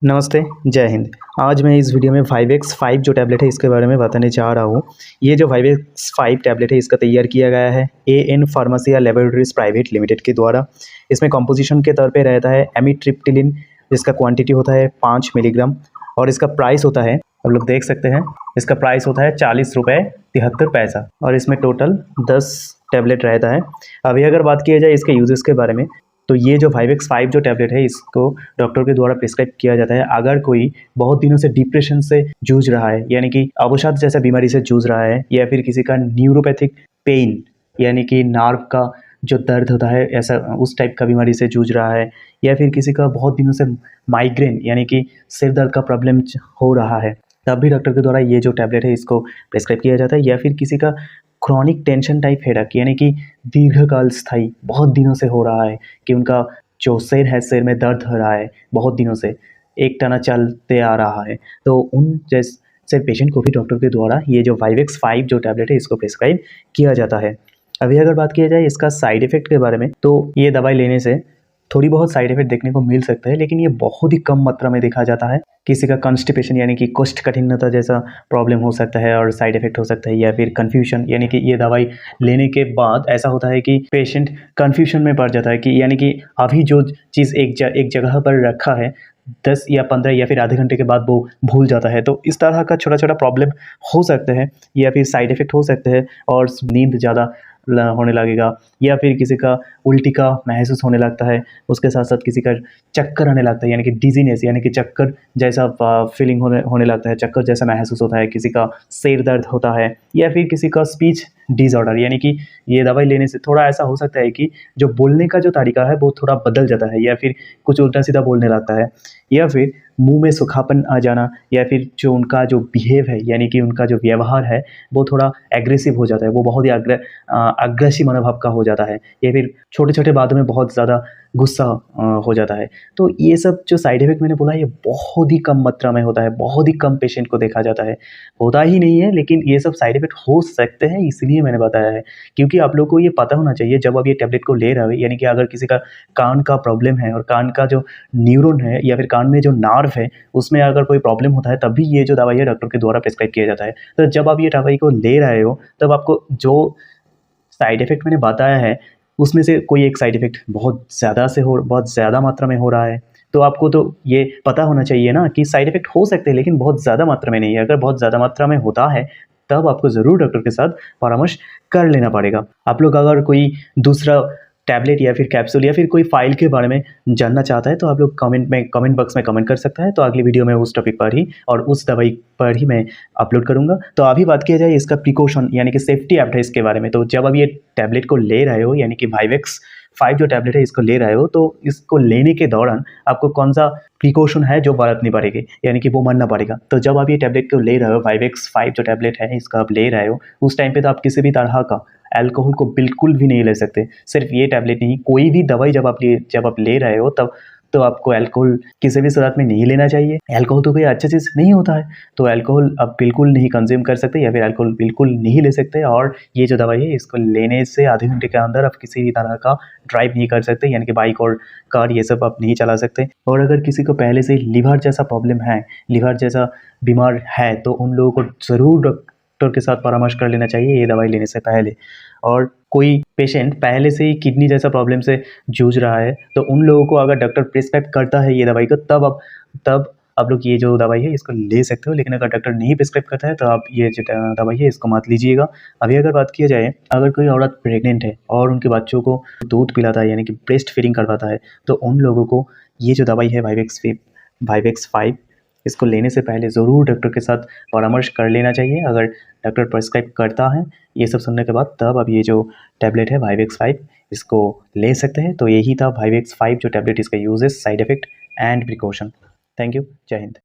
नमस्ते, जय हिंद। आज मैं इस वीडियो में 5x5 जो टैबलेट है इसके बारे में बताने जा रहा हूँ। ये जो 5x5 टैबलेट है इसका तैयार किया गया है एएन फार्मेसिया लैबोरेटरीज प्राइवेट लिमिटेड के द्वारा। इसमें कंपोजिशन के तौर पे रहता है एमिट्रिप्टिलिन, जिसका क्वांटिटी होता है 5 मिलीग्राम और इसका प्राइस होता है, आप लोग देख सकते हैं, इसका प्राइस होता है 40 रुपये 73 पैसा और इसमें टोटल 10 टैबलेट रहता है। अभी अगर बात किया जाए इसके यूजेस के बारे में, तो ये जो 5x5 जो टैबलेट है इसको डॉक्टर के द्वारा प्रिस्क्राइब किया जाता है अगर कोई बहुत दिनों से डिप्रेशन से जूझ रहा है, यानी कि अवसाद जैसा बीमारी से जूझ रहा है, या फिर किसी का न्यूरोपैथिक पेन यानी कि नार्व का जो दर्द होता है ऐसा उस टाइप का बीमारी से जूझ रहा है, या फिर किसी का बहुत दिनों से माइग्रेन यानी कि सिर दर्द का प्रॉब्लम हो रहा है, तब भी डॉक्टर के द्वारा ये जो टैबलेट है इसको प्रिस्क्राइब किया जाता है। या फिर किसी का क्रॉनिक टेंशन टाइप हेडेक यानी कि दीर्घकाल स्थायी बहुत दिनों से हो रहा है कि उनका जो सिर है, सिर में दर्द हो रहा है बहुत दिनों से, एक टाना चलते आ रहा है, तो उन जैसे पेशेंट को भी डॉक्टर के द्वारा ये जो 5x5 जो टैबलेट है इसको प्रिस्क्राइब किया जाता है। अभी अगर बात किया जाए इसका साइड इफ़ेक्ट के बारे में, तो ये दवाई लेने से थोड़ी बहुत साइड इफ़ेक्ट देखने को मिल सकता है, लेकिन ये बहुत ही कम मात्रा में देखा जाता है। किसी का कॉन्स्टिपेशन यानी कि कोष्ठकाठिन्यता जैसा प्रॉब्लम हो सकता है और साइड इफ़ेक्ट हो सकता है, या फिर कन्फ्यूजन यानी कि ये दवाई लेने के बाद ऐसा होता है कि पेशेंट कन्फ्यूजन में पड़ जाता है कि यानी कि अभी जो चीज़ एक जगह पर रखा है 10 या 15 या फिर आधे घंटे के बाद वो भूल जाता है। तो इस तरह का छोटा-छोटा प्रॉब्लम हो सकता है, या फिर साइड इफ़ेक्ट हो सकते हैं और नींद ज़्यादा होने लगेगा, या फिर किसी का उल्टी का महसूस होने लगता है, उसके साथ साथ किसी का चक्कर आने लगता है यानी कि डिजीनेस यानी कि चक्कर जैसा फीलिंग होने लगता है, चक्कर जैसा महसूस होता है, किसी का सिर दर्द होता है, या फिर किसी का स्पीच डिसऑर्डर यानी कि ये दवाई लेने से थोड़ा ऐसा हो सकता है कि जो बोलने का जो तरीका है वो थोड़ा बदल जाता है, या फिर कुछ उल्टा सीधा बोलने लगता है, या फिर मुंह में सूखापन आ जाना, या फिर जो उनका जो बिहेव है यानी कि उनका जो व्यवहार है वो थोड़ा एग्रेसिव हो जाता है, वो बहुत ही अग्रेसिव मनोभाव का हो जाता है, या फिर छोटे छोटे बातों में बहुत ज़्यादा गुस्सा हो जाता है। तो ये सब जो साइड इफ़ेक्ट मैंने बोला ये बहुत ही कम मात्रा में होता है, बहुत ही कम पेशेंट को देखा जाता है, होता ही नहीं है, लेकिन ये सब साइड इफ़ेक्ट हो सकते हैं इसलिए मैंने बताया है। क्योंकि आप लोग को ये पता होना चाहिए जब आप ये टैबलेट को ले रहे हो, यानी कि अगर किसी का कान का प्रॉब्लम है और कान का जो न्यूरॉन है या फिर कान में जो नर्व है उसमें अगर कोई प्रॉब्लम होता है, तब भी ये जो दवाई है डॉक्टर के द्वारा प्रिस्क्राइब किया जाता है। तो जब आप ये दवाई को ले रहे हो तब आपको जो साइड इफ़ेक्ट मैंने बताया है उसमें से कोई एक साइड इफ़ेक्ट बहुत ज़्यादा मात्रा में हो रहा है, तो आपको तो ये पता होना चाहिए ना कि साइड इफ़ेक्ट हो सकते हैं लेकिन बहुत ज़्यादा मात्रा में नहीं है। अगर बहुत ज़्यादा मात्रा में होता है तब आपको ज़रूर डॉक्टर के साथ परामर्श कर लेना पड़ेगा। आप लोग अगर कोई दूसरा टैबलेट या फिर कैप्सूल या फिर कोई फ़ाइल के बारे में जानना चाहता है तो आप लोग कमेंट बॉक्स में कमेंट कर सकता है, तो अगली वीडियो में उस टॉपिक पर ही और उस दवाई पर ही मैं अपलोड करूँगा। तो अभी बात किया जाए इसका प्रिकॉशन यानी कि सेफ्टी एडवाइस के बारे में, तो जब आप ये टैबलेट को ले रहे हो यानी कि 5x5 जो टैबलेट है इसको ले रहे हो, तो इसको लेने के दौरान आपको कौन-सा प्रिकॉशन है जो बरतनी पड़ेगी यानी कि वो मानना पड़ेगा। तो जब आप ये टैबलेट को ले रहे हो 5x5 जो टैबलेट है इसका आप ले रहे हो, उस टाइम पे तो आप किसी भी तरह का अल्कोहल को बिल्कुल भी नहीं ले सकते। सिर्फ ये टैबलेट नहीं, कोई भी दवाई जब आप ले रहे हो तब तो आपको अल्कोहल किसी भी सूरत में नहीं लेना चाहिए। अल्कोहल तो कोई अच्छा चीज़ नहीं होता है, तो अल्कोहल आप बिल्कुल नहीं कंज़्यूम कर सकते या फिर अल्कोहल बिल्कुल नहीं ले सकते। और ये जो दवाई है इसको लेने से आधे घंटे के अंदर आप किसी भी तरह का ड्राइव नहीं कर सकते, यानी कि बाइक और कार ये सब आप नहीं चला सकते। और अगर किसी को पहले से ही लिवर जैसा प्रॉब्लम है, लिवर जैसा बीमार है, तो उन लोगों को ज़रूर डॉक्टर के साथ परामर्श कर लेना चाहिए ये दवाई लेने से पहले। और कोई पेशेंट पहले से ही किडनी जैसा प्रॉब्लम से जूझ रहा है, तो उन लोगों को अगर डॉक्टर प्रिस्क्राइब करता है ये दवाई को, तब आप लोग ये जो दवाई है इसको ले सकते हो। लेकिन अगर डॉक्टर नहीं प्रिस्क्राइब करता है तो आप ये जो दवाई है इसको मत लीजिएगा। अभी अगर बात किया जाए, अगर कोई औरत प्रेग्नेंट है और उनके बच्चों को दूध पिलाता है यानी कि ब्रेस्ट फीडिंग करवाता है, तो उन लोगों को ये जो दवाई है 5x5 इसको लेने से पहले ज़रूर डॉक्टर के साथ परामर्श कर लेना चाहिए। अगर डॉक्टर प्रिस्क्राइब करता है ये सब सुनने के बाद, तब अब ये जो टैबलेट है 5x5 इसको ले सकते हैं। तो यही था 5x5 जो टैबलेट, इसका uses, side effect and precaution. Thank you, जय हिंद।